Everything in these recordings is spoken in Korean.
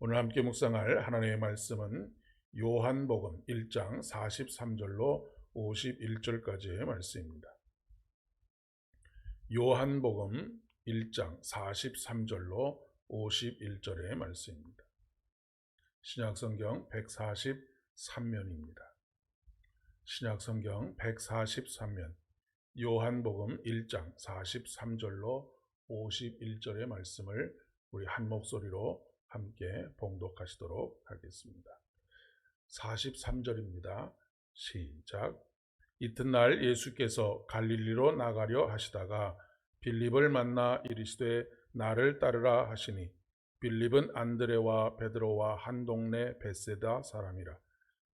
오늘 함께 묵상할 하나님의 말씀은 요한복음 1장 43절로 51절까지의 말씀입니다. 요한복음 1장 43절로 51절의 말씀입니다. 신약성경 143면입니다. 신약성경 143면 요한복음 1장 43절로 51절의 말씀을 우리 한 목소리로 함께 봉독하시도록 하겠습니다. 43절입니다. 시작. 이튿날 예수께서 갈릴리로 나가려 하시다가 빌립을 만나 이르시되 나를 따르라 하시니 빌립은 안드레와 베드로와 한 동네 벳세다 사람이라.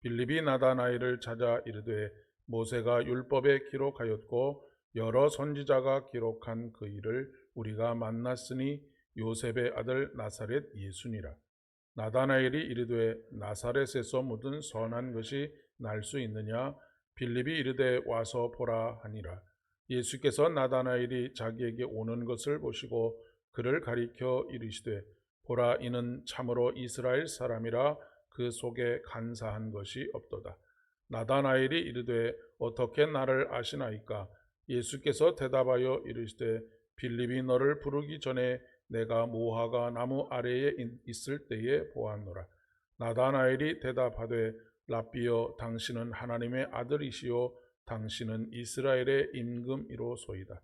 빌립이 나다나엘을 찾아 이르되 모세가 율법에 기록하였고 여러 선지자가 기록한 그 일을 우리가 만났으니 요셉의 아들 나사렛 예수니라. 나다나엘이 이르되 나사렛에서 묻은 선한 것이 날 수 있느냐? 빌립이 이르되 와서 보라 하니라. 예수께서 나다나엘이 자기에게 오는 것을 보시고 그를 가리켜 이르시되 보라, 이는 참으로 이스라엘 사람이라 그 속에 간사한 것이 없도다. 나다나엘이 이르되 어떻게 나를 아시나이까? 예수께서 대답하여 이르시되 빌립이 너를 부르기 전에 내가 무화과 나무 아래에 있을 때에 보았노라. 나다나엘이 대답하되 랍비여, 당신은 하나님의 아들이시요 당신은 이스라엘의 임금이로소이다.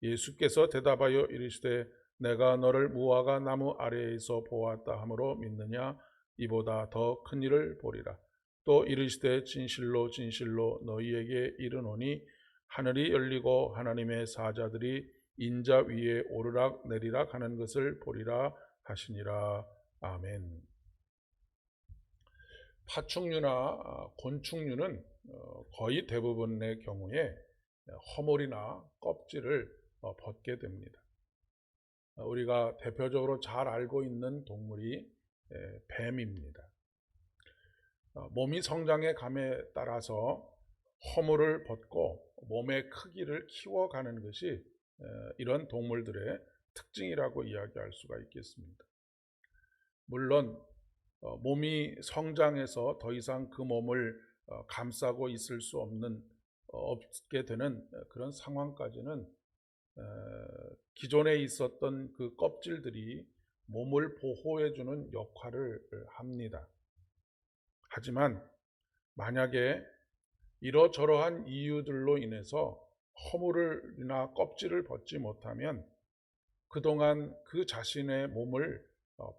예수께서 대답하여 이르시되 내가 너를 무화과 나무 아래에서 보았다 하므로 믿느냐? 이보다 더 큰 일을 보리라. 또 이르시되 진실로 진실로 너희에게 이르노니 하늘이 열리고 하나님의 사자들이 인자 위에 오르락 내리락 하는 것을 보리라 하시니라. 아멘. 파충류나 곤충류는 거의 대부분의 경우에 허물이나 껍질을 벗게 됩니다. 우리가 대표적으로 잘 알고 있는 동물이 뱀입니다. 몸이 성장의 감에 따라서 허물을 벗고 몸의 크기를 키워가는 것이 이런 동물들의 특징이라고 이야기할 수가 있겠습니다. 물론 몸이 성장해서 더 이상 그 몸을 감싸고 있을 수 없게 되는 그런 상황까지는 기존에 있었던 그 껍질들이 몸을 보호해주는 역할을 합니다. 하지만 만약에 이러저러한 이유들로 인해서 허물이나 껍질을 벗지 못하면 그동안 그 자신의 몸을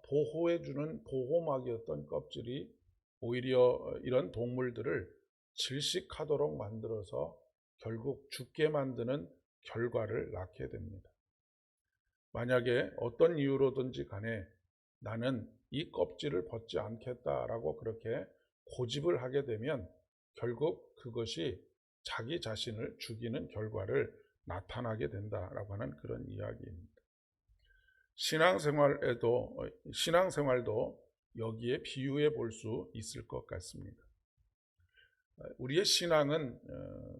보호해주는 보호막이었던 껍질이 오히려 이런 동물들을 질식하도록 만들어서 결국 죽게 만드는 결과를 낳게 됩니다. 만약에 어떤 이유로든지 간에 나는 이 껍질을 벗지 않겠다라고 그렇게 고집을 하게 되면 결국 그것이 자기 자신을 죽이는 결과를 나타나게 된다라고 하는 그런 이야기입니다. 신앙생활도 여기에 비유해 볼 수 있을 것 같습니다. 우리의 신앙은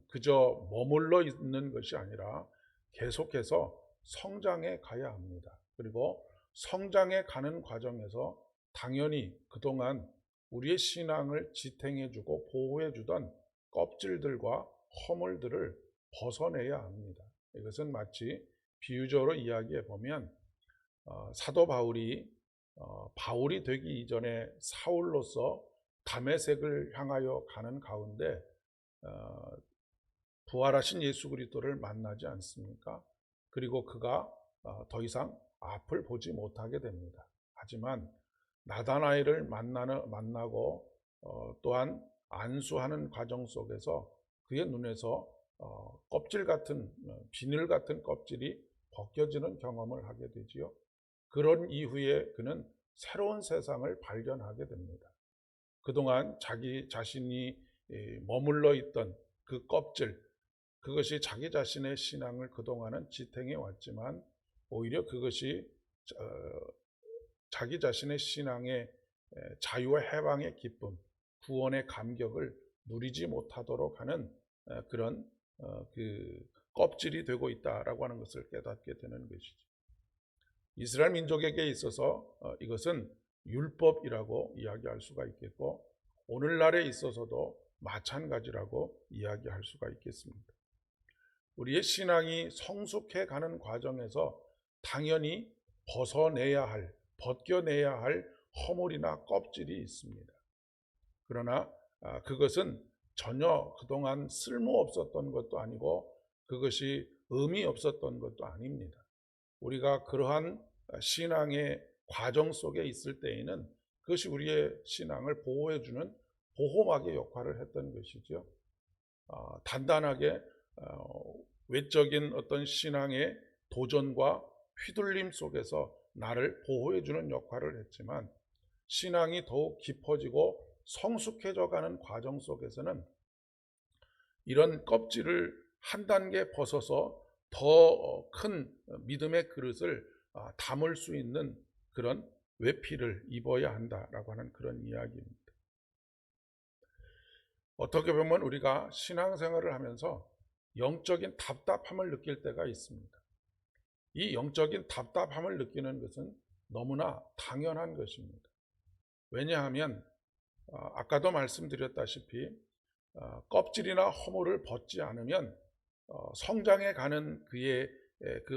그저 머물러 있는 것이 아니라 계속해서 성장해 가야 합니다. 그리고 성장해 가는 과정에서 당연히 그동안 우리의 신앙을 지탱해주고 보호해주던 껍질들과 허물들을 벗어내야 합니다. 이것은 마치 비유적으로 이야기해 보면 사도 바울이 되기 이전에 사울로서 다메섹을 향하여 가는 가운데 부활하신 예수 그리스도를 만나지 않습니까? 그리고 그가 더 이상 앞을 보지 못하게 됩니다. 하지만 나다나엘을 만나고 또한 안수하는 과정 속에서 그의 눈에서 껍질 같은 비늘 같은 껍질이 벗겨지는 경험을 하게 되지요. 그런 이후에 그는 새로운 세상을 발견하게 됩니다. 그동안 자기 자신이 머물러 있던 그 껍질, 그것이 자기 자신의 신앙을 그동안은 지탱해 왔지만 오히려 그것이 자기 자신의 신앙의 자유와 해방의 기쁨, 구원의 감격을 누리지 못하도록 하는 그런 그 껍질이 되고 있다라고 하는 것을 깨닫게 되는 것이죠. 이스라엘 민족에게 있어서 이것은 율법이라고 이야기할 수가 있겠고, 오늘날에 있어서도 마찬가지라고 이야기할 수가 있겠습니다. 우리의 신앙이 성숙해 가는 과정에서 당연히 벗겨내야 할 허물이나 껍질이 있습니다. 그러나 그것은 전혀 그동안 쓸모없었던 것도 아니고 그것이 의미 없었던 것도 아닙니다. 우리가 그러한 신앙의 과정 속에 있을 때에는 그것이 우리의 신앙을 보호해주는 보호막의 역할을 했던 것이죠. 단단하게 외적인 어떤 신앙의 도전과 휘둘림 속에서 나를 보호해주는 역할을 했지만, 신앙이 더욱 깊어지고 성숙해져 가는 과정 속에서는 이런 껍질을 한 단계 벗어서 더 큰 믿음의 그릇을 담을 수 있는 그런 외피를 입어야 한다라고 하는 그런 이야기입니다. 어떻게 보면 우리가 신앙생활을 하면서 영적인 답답함을 느낄 때가 있습니다. 이 영적인 답답함을 느끼는 것은 너무나 당연한 것입니다. 왜냐하면 아까도 말씀드렸다시피 껍질이나 허물을 벗지 않으면 성장해 가는 그의 그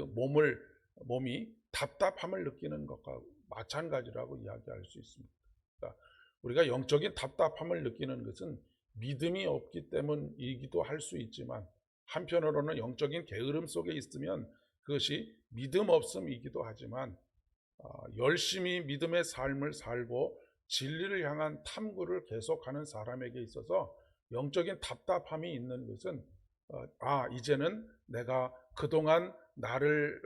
몸이 답답함을 느끼는 것과 마찬가지라고 이야기할 수 있습니다. 그러니까 우리가 영적인 답답함을 느끼는 것은 믿음이 없기 때문이기도 할 수 있지만, 한편으로는 영적인 게으름 속에 있으면 그것이 믿음 없음이기도 하지만, 열심히 믿음의 삶을 살고 진리를 향한 탐구를 계속하는 사람에게 있어서 영적인 답답함이 있는 것은 이제는 내가 그동안 나를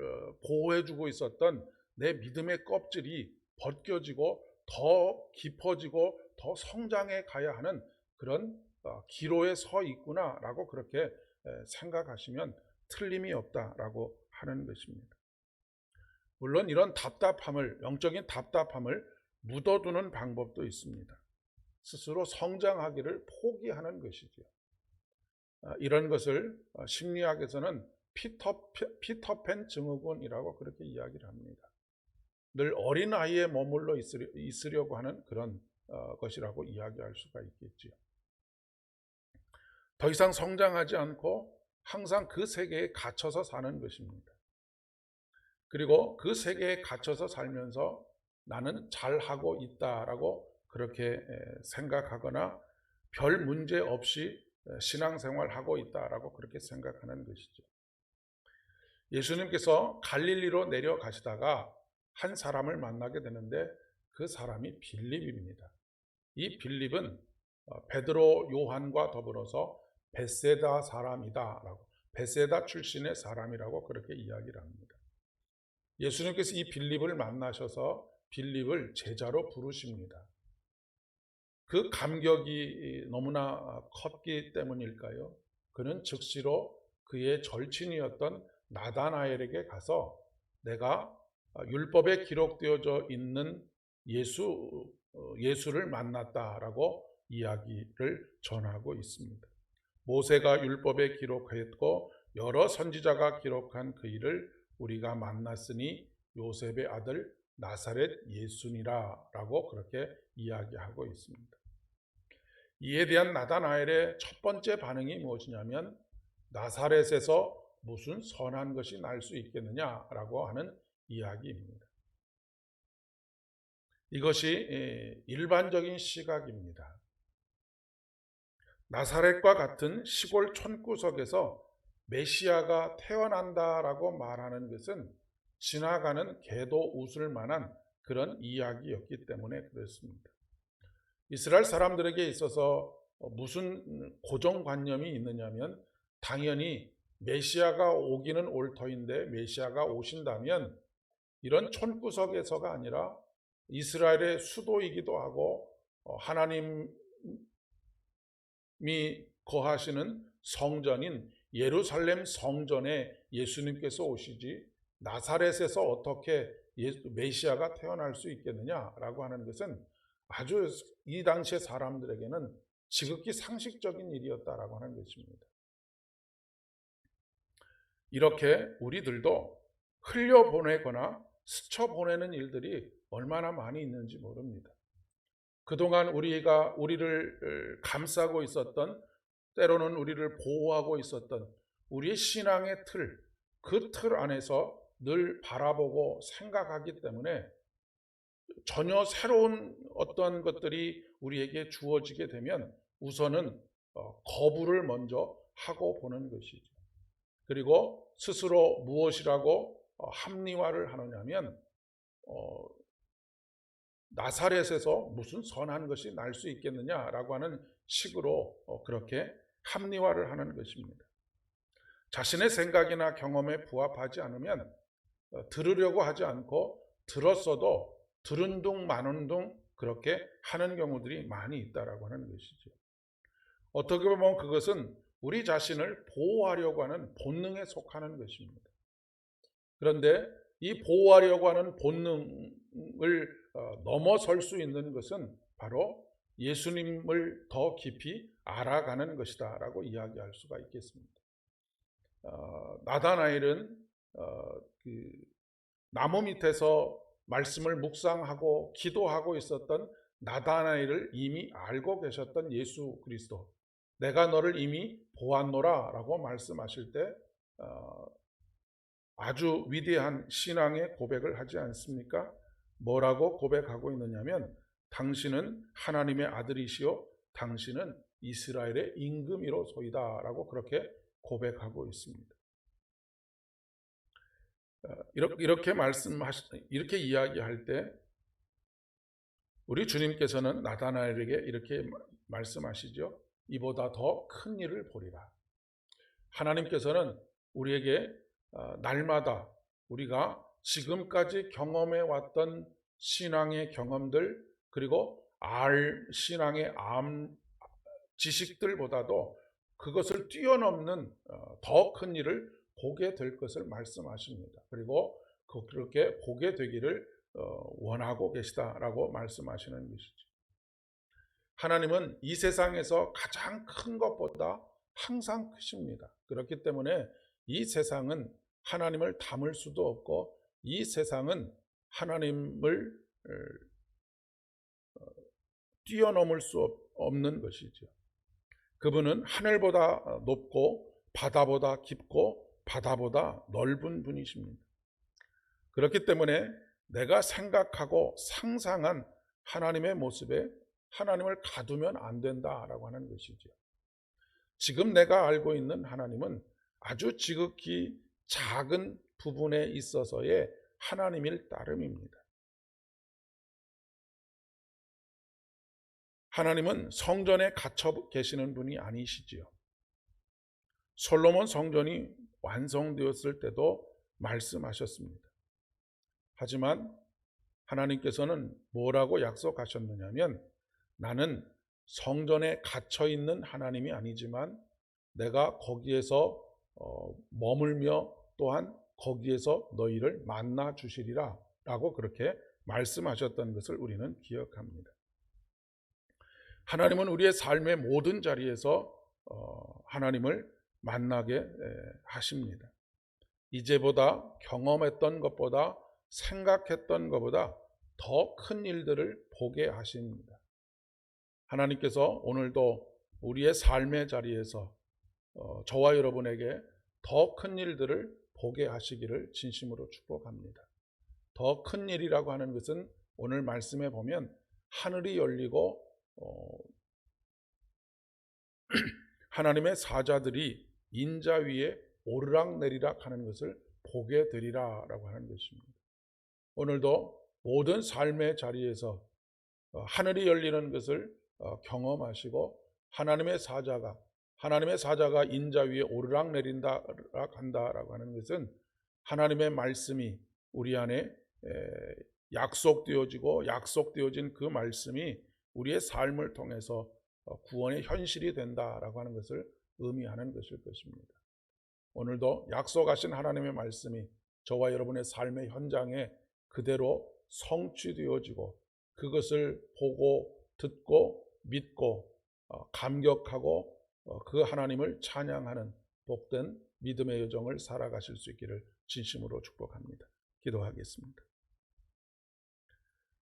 보호해주고 있었던 내 믿음의 껍질이 벗겨지고 더 깊어지고 더 성장해 가야 하는 그런 기로에 서 있구나라고 그렇게 생각하시면 틀림이 없다라고 하는 것입니다. 물론 이런 영적인 답답함을 묻어두는 방법도 있습니다. 스스로 성장하기를 포기하는 것이죠. 이런 것을 심리학에서는 피터팬 증후군이라고 그렇게 이야기를 합니다. 늘 어린아이에 머물러 있으려고 하는 그런 것이라고 이야기할 수가 있겠지요. 더 이상 성장하지 않고 항상 그 세계에 갇혀서 사는 것입니다. 그리고 그 세계에 갇혀서 살면서 나는 잘하고 있다라고 그렇게 생각하거나 별 문제 없이 신앙생활하고 있다라고 그렇게 생각하는 것이죠. 예수님께서 갈릴리로 내려가시다가 한 사람을 만나게 되는데 그 사람이 빌립입니다. 이 빌립은 베드로, 요한과 더불어서 벳세다 사람이다라고, 벳세다 출신의 사람이라고 그렇게 이야기를 합니다. 예수님께서 이 빌립을 만나셔서 빌립을 제자로 부르십니다. 그 감격이 너무나 컸기 때문일까요? 그는 즉시로 그의 절친이었던 나다나엘에게 가서 내가 율법에 기록되어져 있는 예수를 만났다라고 이야기를 전하고 있습니다. 모세가 율법에 기록했고 여러 선지자가 기록한 그 일을 우리가 만났으니 요셉의 아들 나사렛 예수니라라고 그렇게 이야기하고 있습니다. 이에 대한 나다나엘의 첫 번째 반응이 무엇이냐면, 나사렛에서 무슨 선한 것이 날 수 있겠느냐라고 하는 이야기입니다. 이것이 일반적인 시각입니다. 나사렛과 같은 시골 촌구석에서 메시아가 태어난다라고 말하는 것은 지나가는 개도 웃을 만한 그런 이야기였기 때문에 그렇습니다. 이스라엘 사람들에게 있어서 무슨 고정관념이 있느냐면, 당연히 메시아가 오기는 올 터인데 메시아가 오신다면 이런 촌구석에서가 아니라 이스라엘의 수도이기도 하고 하나님이 거하시는 성전인 예루살렘 성전에 예수님께서 오시지 나사렛에서 어떻게 메시아가 태어날 수 있겠느냐라고 하는 것은 아주 이 당시의 사람들에게는 지극히 상식적인 일이었다라고 하는 것입니다. 이렇게 우리들도 흘려보내거나 스쳐 보내는 일들이 얼마나 많이 있는지 모릅니다. 그동안 우리가 우리를 감싸고 있었던, 때로는 우리를 보호하고 있었던 우리의 신앙의 틀, 그 틀 안에서 늘 바라보고 생각하기 때문에 전혀 새로운 어떤 것들이 우리에게 주어지게 되면 우선은 거부를 먼저 하고 보는 것이죠. 그리고 스스로 무엇이라고 합리화를 하느냐면 나사렛에서 무슨 선한 것이 날 수 있겠느냐라고 하는 식으로 그렇게 합리화를 하는 것입니다. 자신의 생각이나 경험에 부합하지 않으면 들으려고 하지 않고 들었어도 들은 둥 마는 둥 그렇게 하는 경우들이 많이 있다라고 하는 것이죠. 어떻게 보면 그것은 우리 자신을 보호하려고 하는 본능에 속하는 것입니다. 그런데 이 보호하려고 하는 본능을 넘어설 수 있는 것은 바로 예수님을 더 깊이 알아가는 것이다 라고 이야기할 수가 있겠습니다. 나다나엘은 그 나무 밑에서 말씀을 묵상하고 기도하고 있었던 나다나엘을 이미 알고 계셨던 예수 그리스도, 내가 너를 이미 보았노라 라고 말씀하실 때 아주 위대한 신앙의 고백을 하지 않습니까? 뭐라고 고백하고 있느냐면 당신은 하나님의 아들이시요 당신은 이스라엘의 임금이로소이다 라고 그렇게 고백하고 있습니다. 이렇게 이야기할 때 우리 주님께서는 나다나엘에게 이렇게 말씀하시죠. 이보다 더 큰 일을 보리라. 하나님께서는 우리에게 날마다 우리가 지금까지 경험해 왔던 신앙의 경험들, 그리고 신앙의 지식들보다도 그것을 뛰어넘는 더 큰 일을 보게 될 것을 말씀하십니다. 그리고 그렇게 보게 되기를 원하고 계시다라고 말씀하시는 것이죠. 하나님은 이 세상에서 가장 큰 것보다 항상 크십니다. 그렇기 때문에 이 세상은 하나님을 담을 수도 없고 이 세상은 하나님을 뛰어넘을 수 없는 것이죠. 그분은 하늘보다 높고 바다보다 깊고 바다보다 넓은 분이십니다. 그렇기 때문에 내가 생각하고 상상한 하나님의 모습에 하나님을 가두면 안 된다라고 하는 것이죠. 지금 내가 알고 있는 하나님은 아주 지극히 작은 부분에 있어서의 하나님일 따름입니다. 하나님은 성전에 갇혀 계시는 분이 아니시지요. 솔로몬 성전이 완성되었을 때도 말씀하셨습니다. 하지만 하나님께서는 뭐라고 약속하셨느냐면 나는 성전에 갇혀 있는 하나님이 아니지만 내가 거기에서 머물며 또한 거기에서 너희를 만나 주시리라 라고 그렇게 말씀하셨던 것을 우리는 기억합니다. 하나님은 우리의 삶의 모든 자리에서 하나님을 만나게 하십니다. 이제보다 경험했던 것보다 생각했던 것보다 더 큰 일들을 보게 하십니다. 하나님께서 오늘도 우리의 삶의 자리에서 저와 여러분에게 더 큰 일들을 보게 하시기를 진심으로 축복합니다. 더 큰 일이라고 하는 것은 오늘 말씀에 보면 하늘이 열리고 하나님의 사자들이 인자 위에 오르락내리락 하는 것을 보게 되리라 라고 하는 것입니다. 오늘도 모든 삶의 자리에서 하늘이 열리는 것을 경험하시고 하나님의 사자가 인자 위에 오르락내린다 한다라고 하는 것은 하나님의 말씀이 우리 안에 약속되어진 그 말씀이 우리의 삶을 통해서 구원의 현실이 된다라고 하는 것을 의미하는 것일 것입니다. 오늘도 약속하신 하나님의 말씀이 저와 여러분의 삶의 현장에 그대로 성취되어지고 그것을 보고 듣고 믿고 감격하고 그 하나님을 찬양하는 복된 믿음의 여정을 살아가실 수 있기를 진심으로 축복합니다. 기도하겠습니다.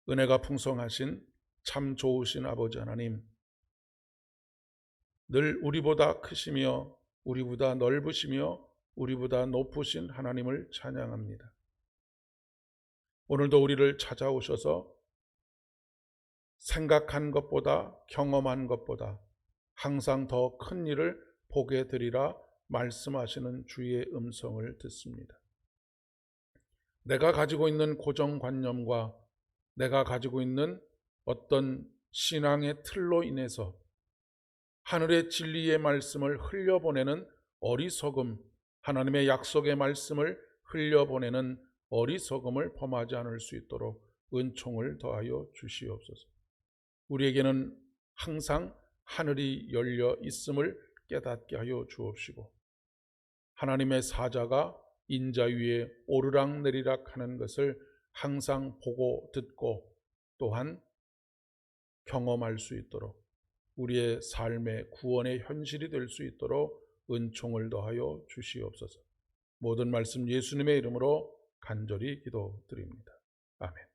은혜가 풍성하신 참 좋으신 아버지 하나님, 늘 우리보다 크시며 우리보다 넓으시며 우리보다 높으신 하나님을 찬양합니다. 오늘도 우리를 찾아오셔서 생각한 것보다 경험한 것보다 항상 더 큰 일을 보게 되리라 말씀하시는 주의 음성을 듣습니다. 내가 가지고 있는 고정관념과 내가 가지고 있는 어떤 신앙의 틀로 인해서 하늘의 진리의 말씀을 흘려보내는 어리석음, 하나님의 약속의 말씀을 흘려보내는 어리석음을 범하지 않을 수 있도록 은총을 더하여 주시옵소서. 우리에게는 항상 하늘이 열려 있음을 깨닫게 하여 주옵시고, 하나님의 사자가 인자 위에 오르락내리락 하는 것을 항상 보고 듣고 또한 경험할 수 있도록, 우리의 삶의 구원의 현실이 될 수 있도록 은총을 더하여 주시옵소서. 모든 말씀 예수님의 이름으로 간절히 기도드립니다. 아멘.